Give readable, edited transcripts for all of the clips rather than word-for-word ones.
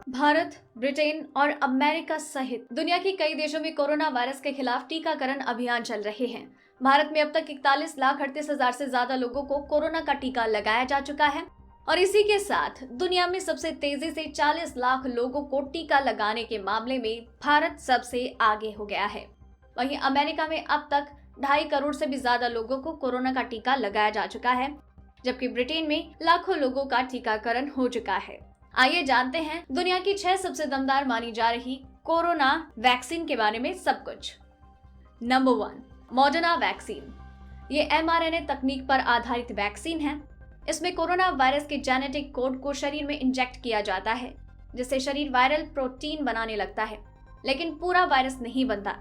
Bharat, Britain और America सहित दुनिया के कई देशों में कोरोना वायरस के खिलाफ टीकाकरण अभियान चल रहे हैं। भारत में अब तक 41,38,000 से ज्यादा लोगों को कोरोना का टीका लगाया जा चुका है और इसी के साथ दुनिया में सबसे तेजी से 40 लाख लोगों को टीका लगाने के मामले में भारत सबसे आगे हो गया है। वहीं अमेरिका में अब तक 2.5 करोड़ से भी ज्यादा लोगों को कोरोना का टीका लगाया जा चुका है, जबकि ब्रिटेन में लाखों लोगों का टीकाकरण हो चुका है। आइए जानते हैं दुनिया की 6 सबसे दमदार मानी जा रही कोरोना वैक्सीन के बारे में सब कुछ। Number 1, Moderna vaccine. ये mRNA तकनीक पर आधारित वैक्सीन है। इसमें कोरोना वायरस के जेनेटिक कोड को शरीर में इंजेक्ट किया जाता है, जिससे शरीर वायरल प्रोटीन बनाने लगता है, लेकिन पूरा वायरस नहीं बनता।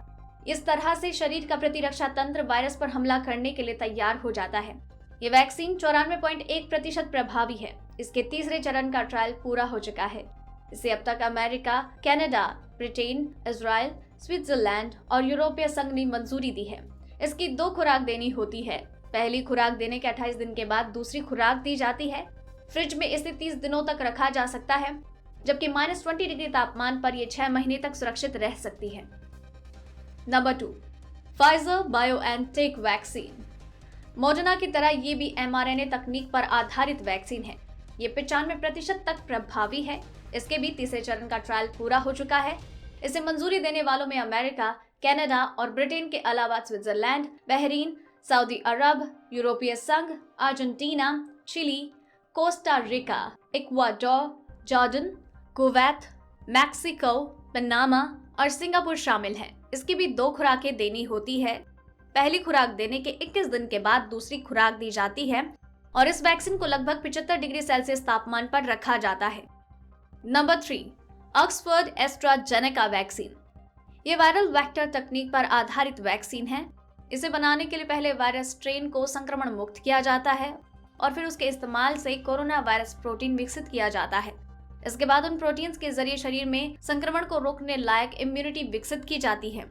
इस तरह से शरीर का प्रतिरक्षा तंत्र वायरस पर हमला करने के लिए तैयार हो जाता है। ये वैक्सीन 94.1% प्रभावी है। इसके तीसरे चरण का ट्रायल पूरा हो चुका है। इसे अब तक America, Canada, Britain, Israel, Switzerland और यूरोपीय संघ ने मंजूरी दी है। इसकी 2 खुराक देनी होती है। पहली खुराक देने के 28 दिन के बाद दूसरी खुराक दी जाती है। फ्रिज में इसे 30 दिनों तक रखा जा सकता है, जबकि -20 डिग्री तापमान पर यह 6 महीने तक सुरक्षित रह सकती है। Number 2, Pfizer BioNTech vaccine. Moderna की तरह ये भी mRNA तकनीक पर आधारित वैक्सीन है। ये 95% तक प्रभावी है। इसके भी तीसरे चरण का ट्रायल पूरा हो चुका है। इसे मंजूरी देने वालों में अमेरिका, कनाडा और ब्रिटेन के अलावा स्विट्जरलैंड, बहरीन, सऊदी अरब, यूरोपीय संघ, Argentina, Chile, Costa Rica, Ecuador, Jordan, Kuwait, Mexico, Panama और सिंगापुर शामिल हैं। इसकी भी 2 खुराकें देनी होती है। पहली खुराक देने के 21 दिन के बाद दूसरी खुराक दी जाती है और इस वैक्सीन को लगभग 75 डिग्री सेल्सियस तापमान पर रखा जाता है। Number 3, Oxford AstraZeneca vaccine. ये वायरल वेक्टर तकनीक पर आधारित वैक्सीन है। इसे बनाने के लिए पहले वायरस स्ट्रेन को संक्रमण मुक्त किया जाता है और फिर उसके इस्तेमाल से कोरोना वायरस प्रोटीन विकसित किया जाता है। इसके बाद उन प्रोटीन्स के जरिए शरीर में संक्रमण को रोकने लायक इम्यूनिटी विकसित की जाती है।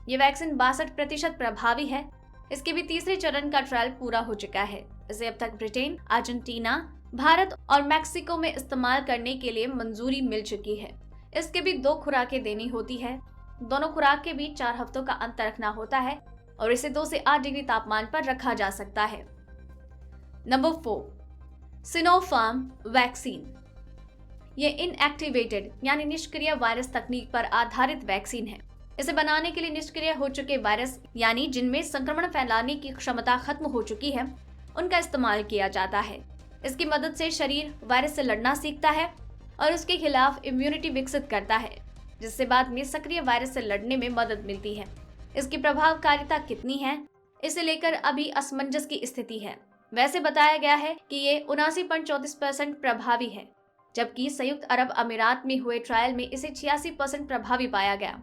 ये वैक्सीन 62% प्रभावी है। इसके भी तीसरे चरण का ट्रायल पूरा हो चुका है। इसे अब तक ब्रिटेन, अर्जेंटीना, भारत और मैक्सिको में इस्तेमाल करने के लिए मंजूरी मिल चुकी है। इसके भी 2 खुराकें देनी होती है। दोनों खुराक के बीच 4 हफ्तों का अंतर रखना होता है और इसे 2 से 8 डिग्री तापमान पर रखा जा सकता है। Number 4, Sinopharm vaccine. ये इनएक्टिवेटेड यानी निष्क्रिय वायरस तकनीक पर आधारित वैक्सीन है। इसे बनाने के लिए निष्क्रिय हो चुके वायरस यानी जिनमें संक्रमण फैलाने की क्षमता खत्म हो चुकी है, उनका इस्तेमाल किया जाता है। इसकी मदद से शरीर वायरस से लड़ना सीखता है और उसके खिलाफ इम्यूनिटी विकसित करता है, जिससे बाद में सक्रिय वायरस से लड़ने में मदद मिलती है। इसकी प्रभावकारिता कितनी है, इसे लेकर अभी असमंजस की स्थिति है। वैसे बताया गया है कि ये 79.34% प्रभावी है, जबकि संयुक्त अरब अमीरात में हुए ट्रायल में इसे 86% प्रभावी पाया गया।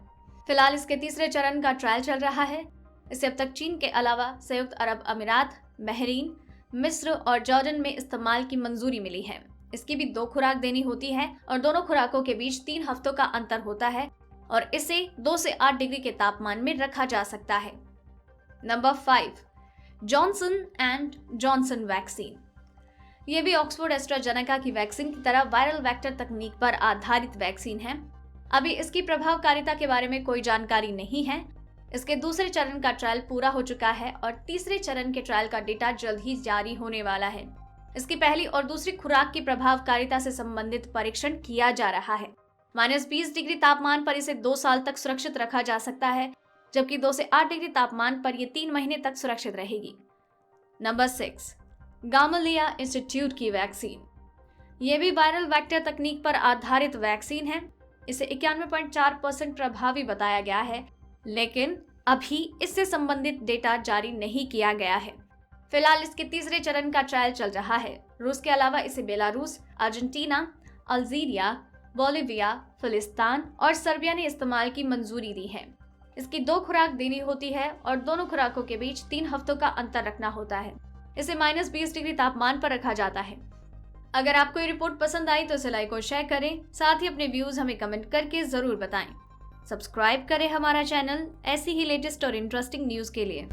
फिलहाल इसके तीसरे चरण का ट्रायल चल रहा है। इसे अब तक चीन के अलावा संयुक्त अरब अमीरात, बहरीन, मिस्र और जॉर्डन में इस्तेमाल की मंजूरी मिली है। इसकी भी 2 खुराक देनी होती है और दोनों खुराकों के बीच 3 हफ्तों का अंतर होता है और इसे 2 से 8 डिग्री के तापमान में रखा जा सकता है। Number 5, Johnson and Johnson vaccine. ये भी ऑक्सफोर्ड एस्ट्राजेनेका की वैक्सीन की तरह वायरल वेक्टर तकनीक पर आधारित वैक्सीन है। अभी इसकी प्रभावकारिता के बारे में कोई जानकारी नहीं है। इसके दूसरे चरण का ट्रायल पूरा हो चुका है और तीसरे चरण के ट्रायल का डेटा जल्द ही जारी होने वाला है। इसकी पहली और दूसरी खुराक की प्रभावकारिता से संबंधित परीक्षण किया जा रहा है। -20 डिग्री तापमान पर इसे 2 साल तक सुरक्षित रखा जा सकता है, जबकि 2 से 8 डिग्री तापमान पर यह 3 महीने तक सुरक्षित रहेगी। नंबर 6, गामालिया इंस्टीट्यूट की वैक्सीन। ये भी वायरल वेक्टर तकनीक पर आधारित वैक्सीन है। इसे 91.4% प्रभावी बताया गया है, लेकिन अभी इससे संबंधित डेटा जारी नहीं किया गया है। फिलहाल इसके तीसरे चरण का ट्रायल चल रहा है। रूस के अलावा इसे बेलारूस, अर्जेंटीना, अल्जीरिया, बोलिविया, फिलिस्तीन और सर्बिया ने इस्तेमाल की मंजूरी दी है। इसकी 2 खुराक देनी होती है और दोनों खुराकों के बीच 3 हफ्तों का अंतर रखना होता है। इसे -20 डिग्री तापमान पर रखा जाता है। अगर आपको ये रिपोर्ट पसंद आई तो इसे लाइक और शेयर करें। साथ ही अपने व्यूज हमें कमेंट करके जरूर बताएं। सब्सक्राइब करें हमारा चैनल ऐसी ही लेटेस्ट और इंटरेस्टिंग न्यूज के लिए।